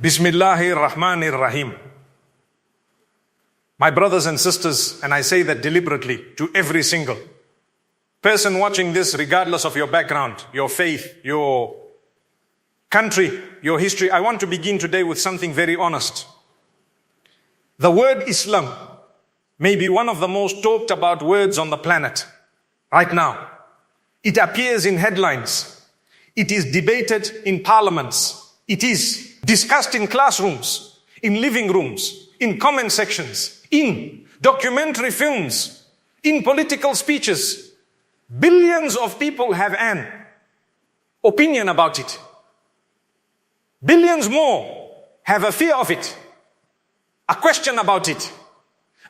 Bismillahir Rahmanir Rahim. My brothers and sisters, and I say that deliberately to every single person watching this, regardless of your background, your faith, your country, your history, I want to begin today with something very honest. The word Islam may be one of the most talked about words on the planet right now. It appears in headlines. It is debated in parliaments. It is discussed in classrooms, in living rooms, in comment sections, in documentary films, in political speeches. Billions of people have an opinion about it. Billions more have a fear of it, a question about it,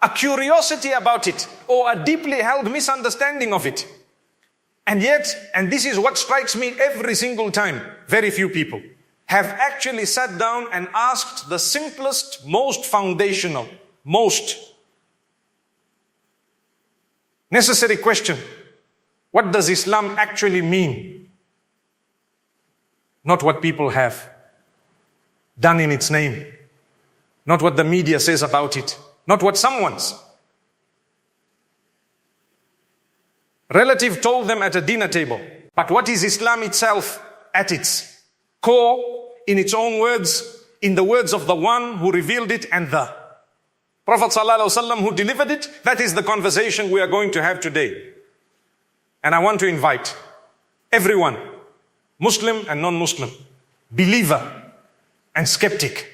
a curiosity about it, or a deeply held misunderstanding of it. And yet, and this is what strikes me every single time, very few people have actually sat down and asked the simplest, most foundational, most necessary question. What does Islam actually mean? Not what people have done in its name. Not what the media says about it. Not what someone's relative told them at a dinner table. But what is Islam itself at its core, in its own words, in the words of the one who revealed it and the Prophet ﷺ who delivered it? That is the conversation we are going to have today. And I want to invite everyone, Muslim and non-Muslim, believer and skeptic,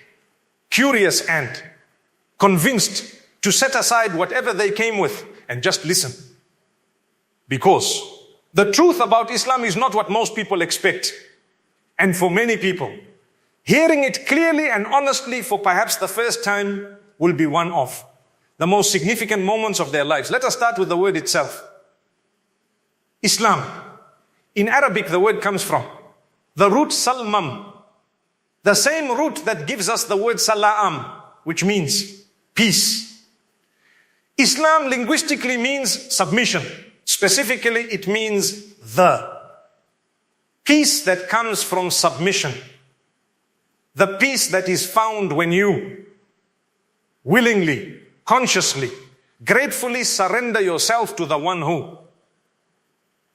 curious and convinced, to set aside whatever they came with and just listen. Because the truth about Islam is not what most people expect. And for many people, hearing it clearly and honestly for perhaps the first time will be one of the most significant moments of their lives. Let us start with the word itself. Islam. In Arabic, the word comes from the root salmam, the same root that gives us the word salam, which means peace. Islam linguistically means submission. Specifically, it means the peace that comes from submission. The peace that is found when you willingly, consciously, gratefully surrender yourself to the one who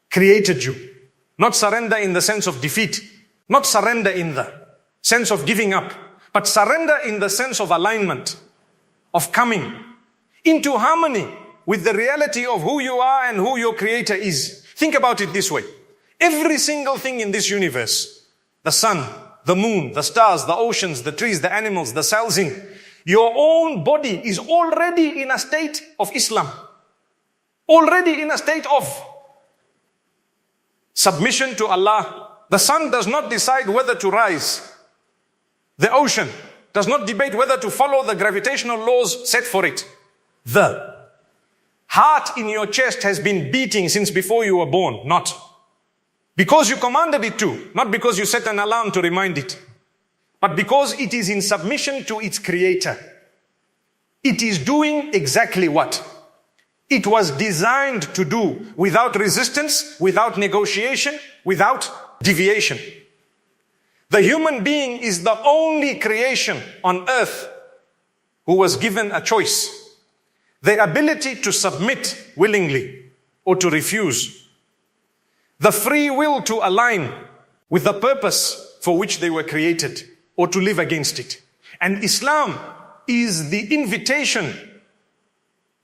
created you. Not surrender in the sense of defeat. Not surrender in the sense of giving up. But surrender in the sense of alignment, of coming into harmony with the reality of who you are and who your creator is. Think about it this way. Every single thing in this universe, the sun, the moon, the stars, the oceans, the trees, the animals, the cells in your own body is already in a state of Islam. Already in a state of submission to Allah. The sun does not decide whether to rise. The ocean does not debate whether to follow the gravitational laws set for it. The heart in your chest has been beating since before you were born. Not because you commanded it to, not because you set an alarm to remind it, but because it is in submission to its creator. It is doing exactly what it was designed to do, without resistance, without negotiation, without deviation. The human being is the only creation on earth who was given a choice. The ability to submit willingly or to refuse. The free will to align with the purpose for which they were created or to live against it. And Islam is the invitation,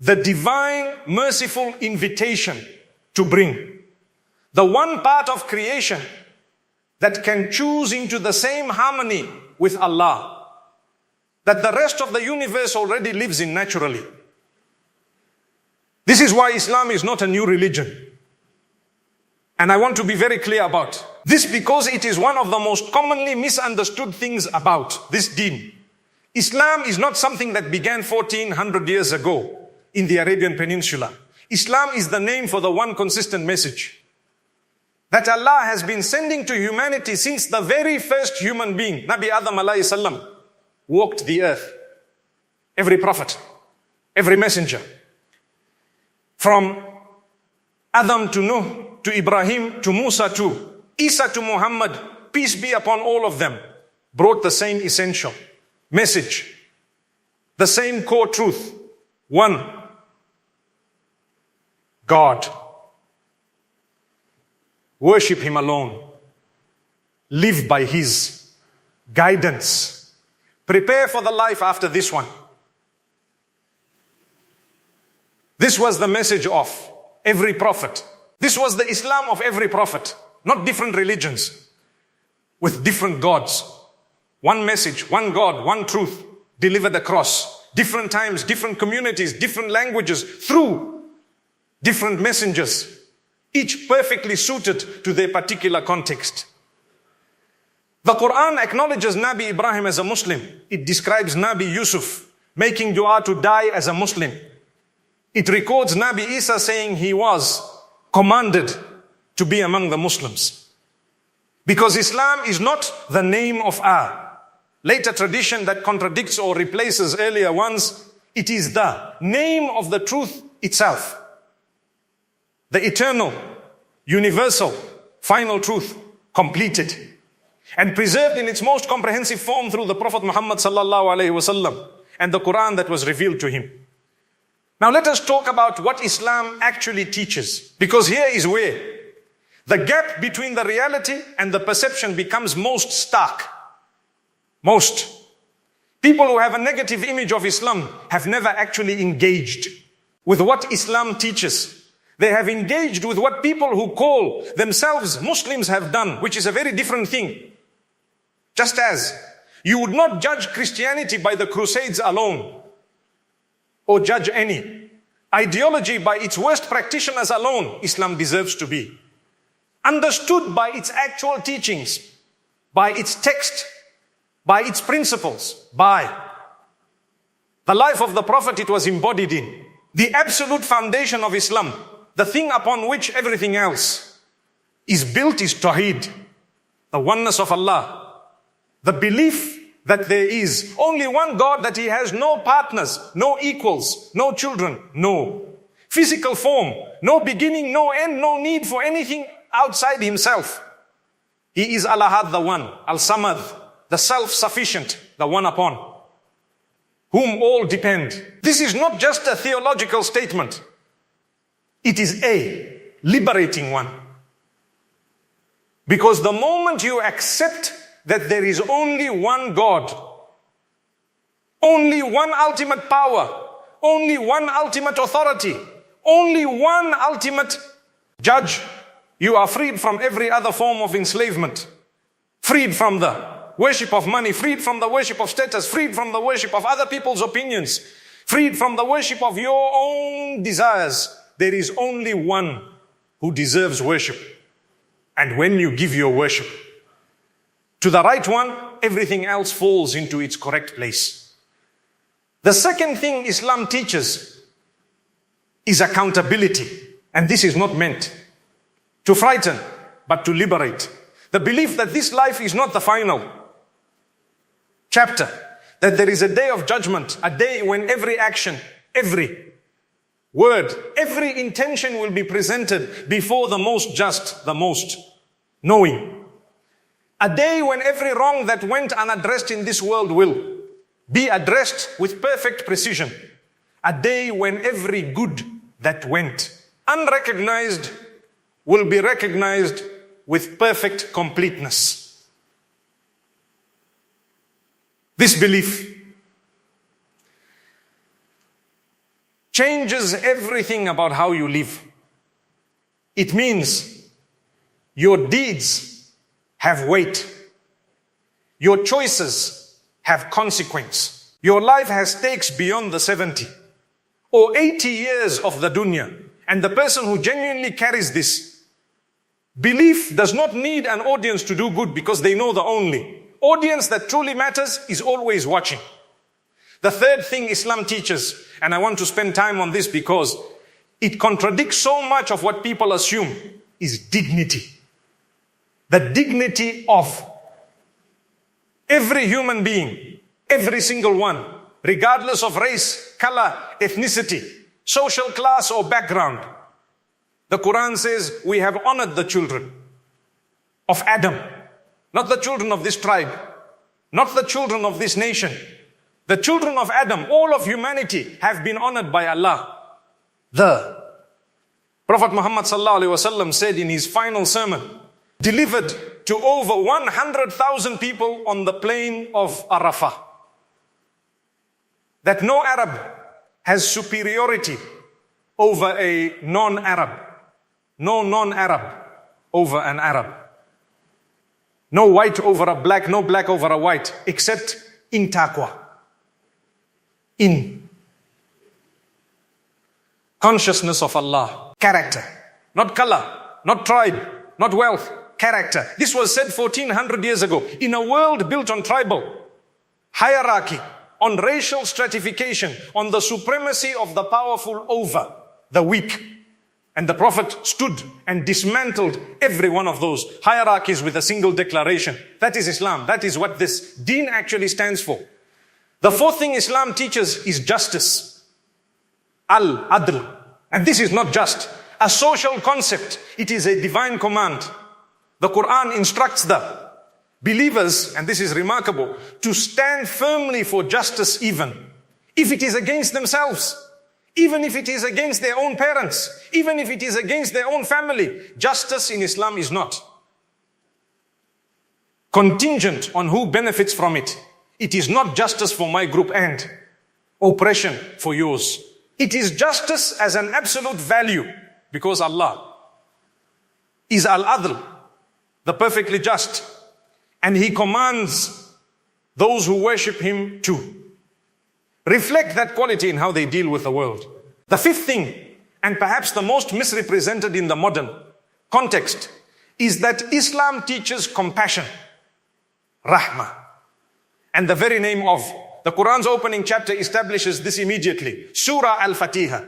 the divine, merciful invitation to bring the one part of creation that can choose into the same harmony with Allah that the rest of the universe already lives in naturally. This is why Islam is not a new religion. And I want to be very clear about this, because it is one of the most commonly misunderstood things about this deen. Islam is not something that began 1400 years ago in the Arabian Peninsula. Islam is the name for the one consistent message that Allah has been sending to humanity since the very first human being, Nabi Adam alayhi salam, walked the earth. Every prophet, every messenger, from Adam to Nuh, to Ibrahim, to Musa, to Isa, to Muhammad, peace be upon all of them, brought the same essential message, the same core truth. One, God. Worship Him alone. Live by His guidance. Prepare for the life after this one. This was the message of every prophet. This was the Islam of every prophet, not different religions with different gods. One message, one God, one truth delivered across different times, different communities, different languages, through different messengers, each perfectly suited to their particular context. The Quran acknowledges Nabi Ibrahim as a Muslim. It describes Nabi Yusuf making dua to die as a Muslim. It records Nabi Isa saying he was commanded to be among the Muslims. Because Islam is not the name of a later tradition that contradicts or replaces earlier ones. It is the name of the truth itself. The eternal, universal, final truth, completed and preserved in its most comprehensive form through the Prophet Muhammad sallallahu alaihi wasallam and the Quran that was revealed to him. Now let us talk about what Islam actually teaches, because here is where the gap between the reality and the perception becomes most stark. Most people who have a negative image of Islam have never actually engaged with what Islam teaches. They have engaged with what people who call themselves Muslims have done, which is a very different thing. Just as you would not judge Christianity by the Crusades alone, or judge any ideology by its worst practitioners alone, Islam deserves to be understood by its actual teachings, by its text, by its principles, by the life of the Prophet it was embodied in. The absolute foundation of Islam, the thing upon which everything else is built, is Tawheed, the oneness of Allah, the belief that there is only one God, that He has no partners, no equals, no children, no physical form, no beginning, no end, no need for anything outside Himself. He is Al-Ahad, the One, Al-Samad, the self-sufficient, the one upon whom all depend. This is not just a theological statement. It is a liberating one. Because the moment you accept that there is only one God, only one ultimate power, only one ultimate authority, only one ultimate judge, you are freed from every other form of enslavement, freed from the worship of money, freed from the worship of status, freed from the worship of other people's opinions, freed from the worship of your own desires. There is only one who deserves worship. And when you give your worship to the right one, everything else falls into its correct place. The second thing Islam teaches is accountability. And this is not meant to frighten, but to liberate. The belief that this life is not the final chapter, that there is a day of judgment, a day when every action, every word, every intention will be presented before the most just, the most knowing. A day when every wrong that went unaddressed in this world will be addressed with perfect precision. A day when every good that went unrecognized will be recognized with perfect completeness. This belief changes everything about how you live. It means your deeds have weight. Your choices have consequence. Your life has stakes beyond the 70 or 80 years of the dunya. And the person who genuinely carries this belief does not need an audience to do good, because they know the only audience that truly matters is always watching. The third thing Islam teaches, and I want to spend time on this because it contradicts so much of what people assume, is dignity. The dignity of every human being, every single one, regardless of race, color, ethnicity, social class or background. The Quran says we have honored the children of Adam, not the children of this tribe, not the children of this nation, The children of Adam, all of humanity have been honored by Allah. The Prophet Muhammad sallallahu alaihi wasallam said in his final sermon, delivered to over 100,000 people on the plain of Arafah, that no Arab has superiority over a non-Arab. No non-Arab over an Arab. No white over a black, no black over a white, except in taqwa. In consciousness of Allah. Character. Not color, not tribe, not wealth. Character. This was said 1400 years ago. In a world built on tribal hierarchy, on racial stratification, on the supremacy of the powerful over the weak. And the Prophet stood and dismantled every one of those hierarchies with a single declaration. That is Islam. That is what this deen actually stands for. The fourth thing Islam teaches is justice. Al-Adl. And this is not just a social concept. It is a divine command. The Quran instructs the believers, and this is remarkable, to stand firmly for justice even if it is against themselves, even if it is against their own parents, even if it is against their own family. Justice in Islam is not contingent on who benefits from it. It is not justice for my group and oppression for yours. It is justice as an absolute value because Allah is Al-Adl, the perfectly just. And He commands those who worship Him to reflect that quality in how they deal with the world. The fifth thing, and perhaps the most misrepresented in the modern context, is that Islam teaches compassion, rahmah. And the very name of the Quran's opening chapter establishes this immediately. Surah Al-Fatiha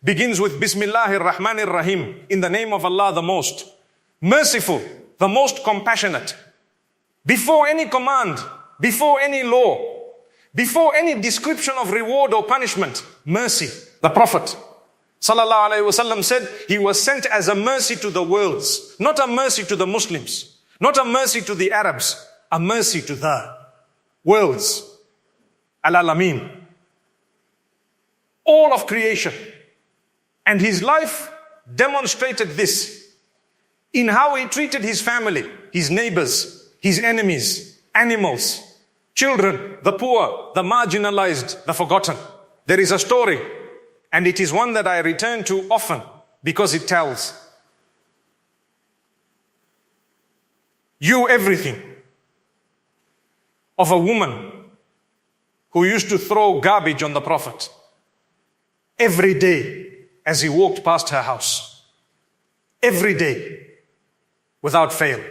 begins with Bismillahir Rahmanir Rahim, in the name of Allah the most merciful, the most compassionate. Before any command, before any law, before any description of reward or punishment, mercy. The Prophet sallallahu alaihi wasallam said he was sent as a mercy to the worlds, not a mercy to the Muslims, not a mercy to the Arabs, a mercy to the worlds. Al-Alamin. All of creation. And his life demonstrated this in how he treated his family, his neighbors, his enemies, animals, children, the poor, the marginalized, the forgotten. There is a story, and it is one that I return to often because it tells you everything of a woman who used to throw garbage on the Prophet every day as he walked past her house. Every day, without fail.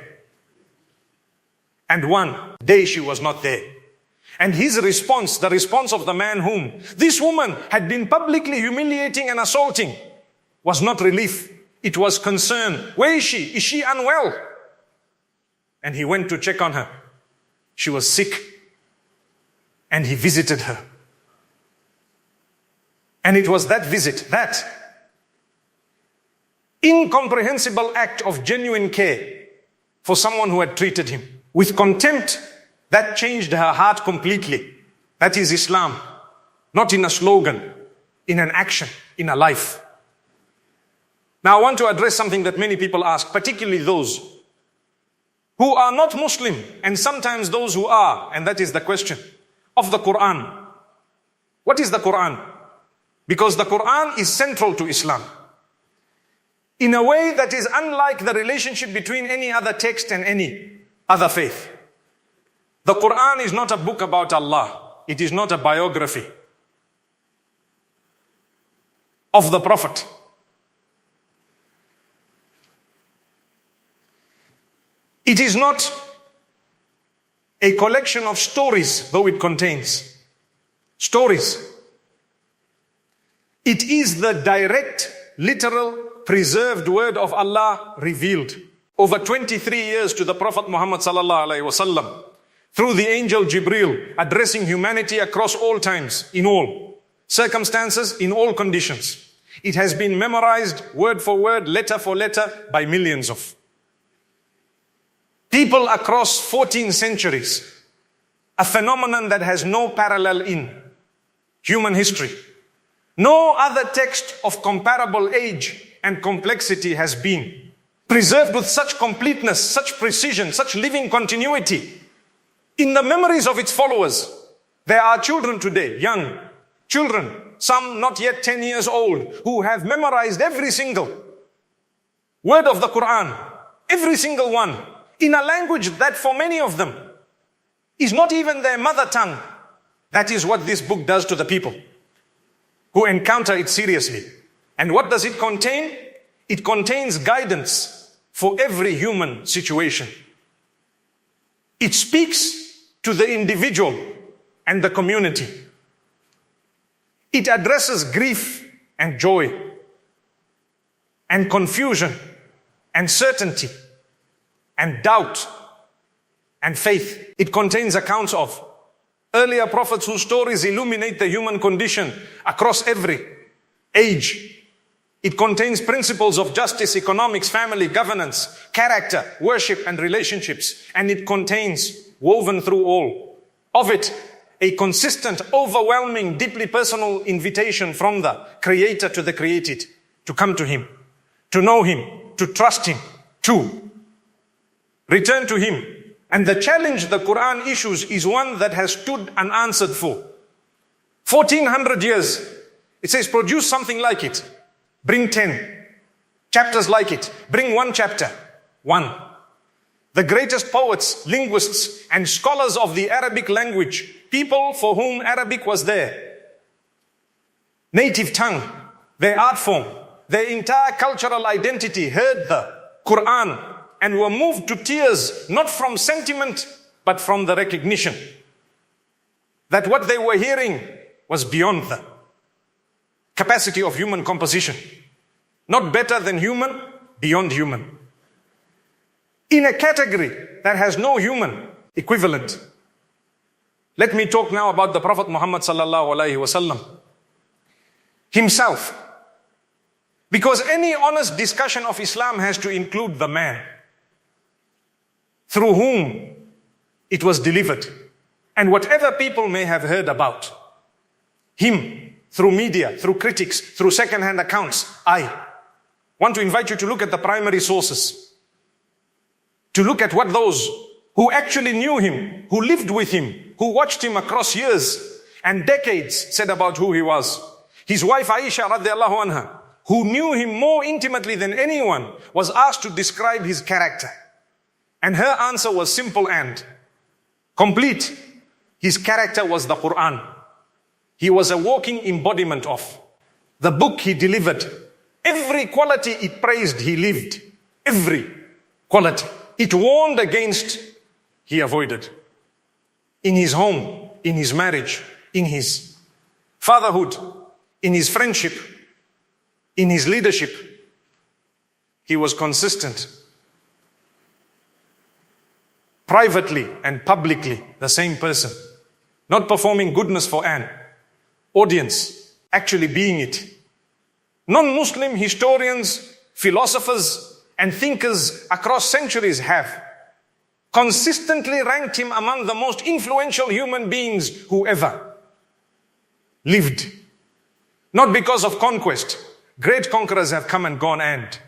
And one day she was not there. And his response, the response of the man whom this woman had been publicly humiliating and assaulting, was not relief. It was concern. Where is she? Is she unwell? And he went to check on her. She was sick. And he visited her. And it was that visit, that incomprehensible act of genuine care for someone who had treated him with contempt, that changed her heart completely. That is Islam. Not in a slogan, in an action, in a life. Now I want to address something that many people ask, particularly those who are not Muslim, and sometimes those who are, and that is the question of the Quran. What is the Quran? Because the Quran is central to Islam in a way that is unlike the relationship between any other text and any other faith. The Quran is not a book about Allah. It is not a biography of the Prophet. It is not a collection of stories, though it contains stories. It is the direct, literal, preserved word of Allah revealed over 23 years to the Prophet Muhammad sallallahu alaihi wasallam through the angel Jibril, addressing humanity across all times, in all circumstances, in all conditions. It has been memorized word for word, letter for letter by millions of people across 14 centuries. a phenomenon that has no parallel in human history. No other text of comparable age and complexity has been preserved with such completeness, such precision, such living continuity in the memories of its followers. There are children today, young children, some not yet 10 years old, who have memorized every single word of the Quran, every single one, in a language that for many of them is not even their mother tongue. That is what this book does to the people who encounter it seriously. And what does it contain? It contains guidance for every human situation. It speaks to the individual and the community. It addresses grief and joy and confusion and certainty and doubt and faith. It contains accounts of earlier prophets whose stories illuminate the human condition across every age. It contains principles of justice, economics, family, governance, character, worship, and relationships. And it contains, woven through all of it, a consistent, overwhelming, deeply personal invitation from the Creator to the created, to come to Him, to know Him, to trust Him, to return to Him. And the challenge the Quran issues is one that has stood unanswered for 1400 years. It says, produce something like it. Bring 10 chapters like it. Bring one chapter. One. The greatest poets, linguists, and scholars of the Arabic language, people for whom Arabic was their native tongue, their art form, their entire cultural identity, heard the Quran and were moved to tears, not from sentiment, but from the recognition that what they were hearing was beyond the capacity of human composition. Not better than human, beyond human. In a category that has no human equivalent. Let me talk now about the Prophet Muhammad sallallahu alaihi wasallam himself. Because any honest discussion of Islam has to include the man through whom it was delivered. And whatever people may have heard about him through media, through critics, through second-hand accounts, I want to invite you to look at the primary sources. To look at what those who actually knew him, who lived with him, who watched him across years and decades said about who he was. His wife Aisha radiallahu anha, who knew him more intimately than anyone, was asked to describe his character. And her answer was simple and complete. His character was the Quran. He was a walking embodiment of the book he delivered. Every quality it praised, he lived. Every quality it warned against, he avoided. In his home, in his marriage, in his fatherhood, in his friendship, in his leadership, he was consistent. Privately and publicly, the same person. Not performing goodness for an audience, actually being it. Non-Muslim historians, philosophers, and thinkers across centuries have consistently ranked him among the most influential human beings who ever lived. Not because of conquest. Great conquerors have come and gone and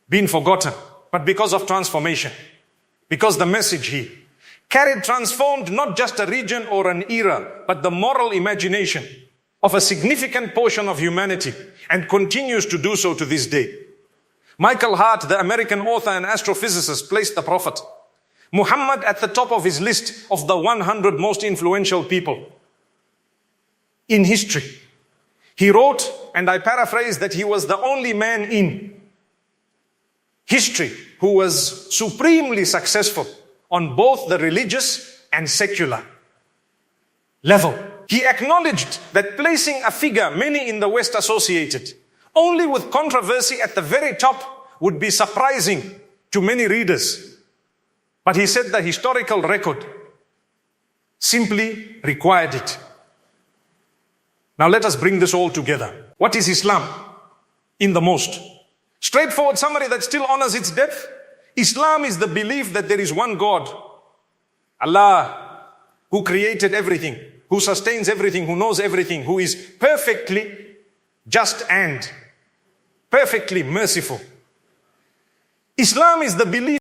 been forgotten, but because of transformation. Because the message he carried transformed not just a region or an era, but the moral imagination of a significant portion of humanity, and continues to do so to this day. Michael Hart, the American author and astrophysicist, placed the Prophet Muhammad at the top of his list of the 100 most influential people in history. He wrote, and I paraphrase, that he was the only man in history who was supremely successful on both the religious and secular level. He acknowledged that placing a figure many in the West associated only with controversy at the very top would be surprising to many readers. But he said the historical record simply required it. Now let us bring this all together. What is Islam in the most straightforward summary that still honors its depth? Islam is the belief that there is one God, Allah, who created everything, who sustains everything, who knows everything, who is perfectly just and perfectly merciful. Islam is the belief